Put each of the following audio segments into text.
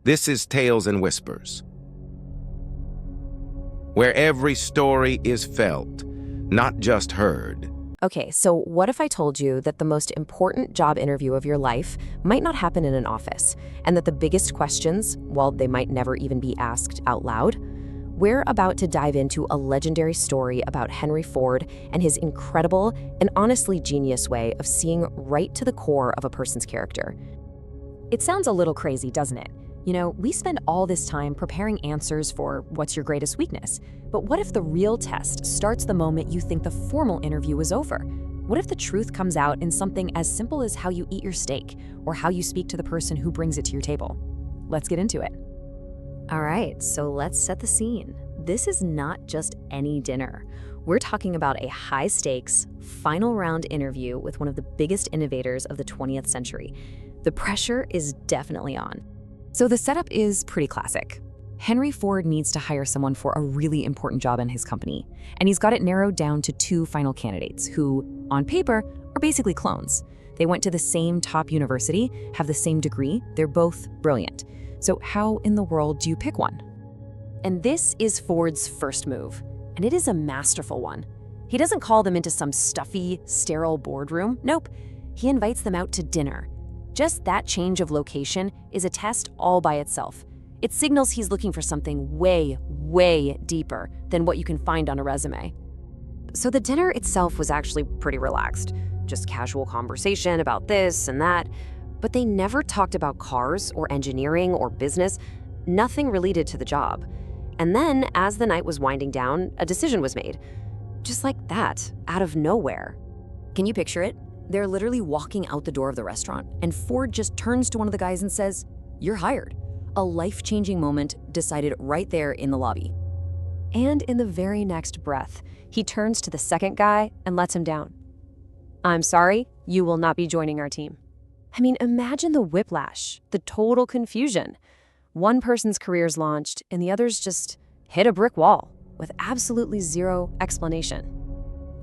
This is Tales and Whispers, where every story is felt, not just heard. Okay, so what if I told you that the most important job interview of your life might not happen in an office, and that the biggest questions, well, they might never even be asked out loud? We're about to dive into a legendary story about Henry Ford and his incredible and honestly genius way of seeing right to the core of a person's character. It sounds a little crazy, doesn't it? You know, we spend all this time preparing answers for what's your greatest weakness. But what if the real test starts the moment you think the formal interview is over? What if the truth comes out in something as simple as how you eat your steak or how you speak to the person who brings it to your table? Let's get into it. All right, so let's set the scene. This is not just any dinner. We're talking about a high-stakes, final round interview with one of the biggest innovators of the 20th century. The pressure is definitely on. So the setup is pretty classic. Henry Ford needs to hire someone for a really important job in his company, and he's got it narrowed down to two final candidates who, on paper, are basically clones. They went to the same top university, have the same degree, they're both brilliant. So how in the world do you pick one? And this is Ford's first move, and it is a masterful one. He doesn't call them into some stuffy, sterile boardroom. Nope, he invites them out to dinner. Just that change of location is a test all by itself. It signals he's looking for something way, way deeper than what you can find on a resume. So the dinner itself was actually pretty relaxed, just casual conversation about this and that, but they never talked about cars or engineering or business, nothing related to the job. And then, as the night was winding down, a decision was made. Just like that, out of nowhere. Can you picture it? They're literally walking out the door of the restaurant, and Ford just turns to one of the guys and says, "You're hired." A life-changing moment decided right there in the lobby. And in the very next breath, he turns to the second guy and lets him down. "I'm sorry, you will not be joining our team." I mean, imagine the whiplash, the total confusion. One person's career's launched, and the other's just hit a brick wall with absolutely zero explanation.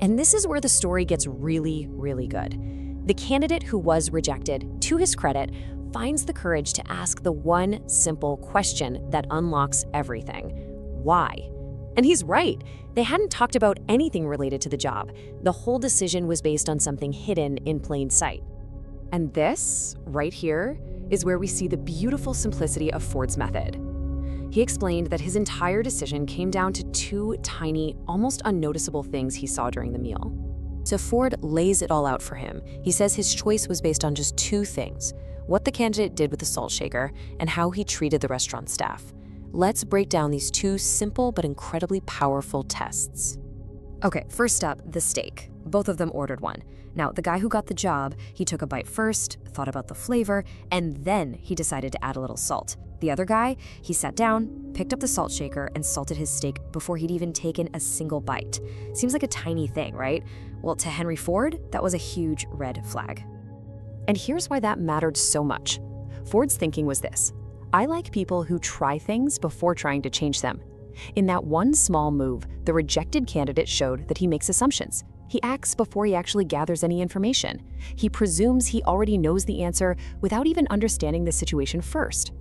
And this is where the story gets really, really good. The candidate who was rejected, to his credit, finds the courage to ask the one simple question that unlocks everything. Why? And he's right. They hadn't talked about anything related to the job. The whole decision was based on something hidden in plain sight. And this, right here, is where we see the beautiful simplicity of Ford's method. He explained that his entire decision came down to two tiny, almost unnoticeable things he saw during the meal. So Ford lays it all out for him. He says his choice was based on just two things: what the candidate did with the salt shaker and how he treated the restaurant staff. Let's break down these two simple but incredibly powerful tests. Okay, first up, the steak. Both of them ordered one. Now, the guy who got the job, he took a bite first, thought about the flavor, and then he decided to add a little salt. The other guy, he sat down, picked up the salt shaker, and salted his steak before he'd even taken a single bite. Seems like a tiny thing, right? Well, to Henry Ford, that was a huge red flag. And here's why that mattered so much. Ford's thinking was this: I like people who try things before trying to change them. In that one small move, the rejected candidate showed that he makes assumptions. He acts before he actually gathers any information. He presumes he already knows the answer without even understanding the situation first.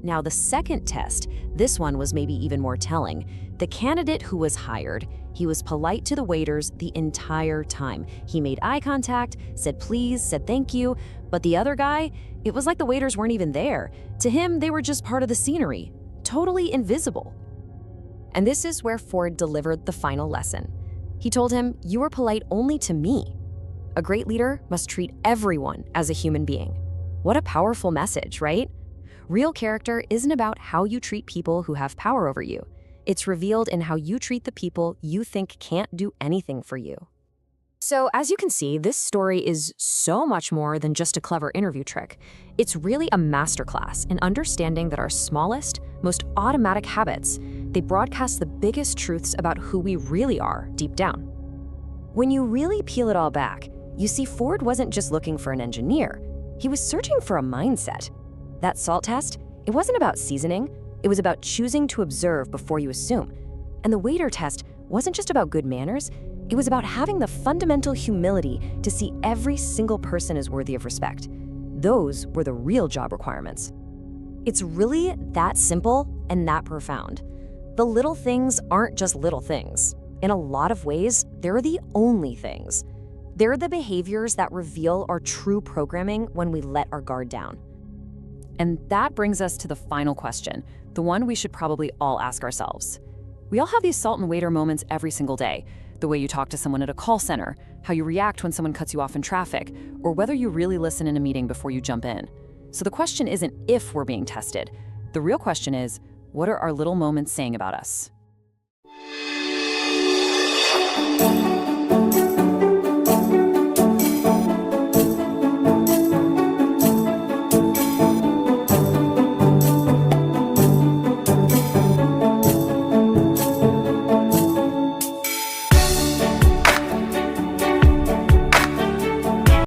Now, the second test, this one was maybe even more telling. The candidate who was hired, he was polite to the waiters the entire time. He made eye contact, said please, said thank you, but the other guy, it was like the waiters weren't even there. To him, they were just part of the scenery, totally invisible. And this is where Ford delivered the final lesson. He told him, "You are polite only to me." A great leader must treat everyone as a human being. What a powerful message, right? Real character isn't about how you treat people who have power over you. It's revealed in how you treat the people you think can't do anything for you. So as you can see, this story is so much more than just a clever interview trick. It's really a masterclass in understanding that our smallest, most automatic habits, they broadcast the biggest truths about who we really are deep down. When you really peel it all back, you see Ford wasn't just looking for an engineer. He was searching for a mindset. That salt test, it wasn't about seasoning. It was about choosing to observe before you assume. And the waiter test wasn't just about good manners. It was about having the fundamental humility to see every single person as worthy of respect. Those were the real job requirements. It's really that simple and that profound. The little things aren't just little things. In a lot of ways, they're the only things. They're the behaviors that reveal our true programming when we let our guard down. And that brings us to the final question, the one we should probably all ask ourselves. We all have these salt and waiter moments every single day. The way you talk to someone at a call center, how you react when someone cuts you off in traffic, or whether you really listen in a meeting before you jump in. So the question isn't if we're being tested. The real question is, what are our little moments saying about us?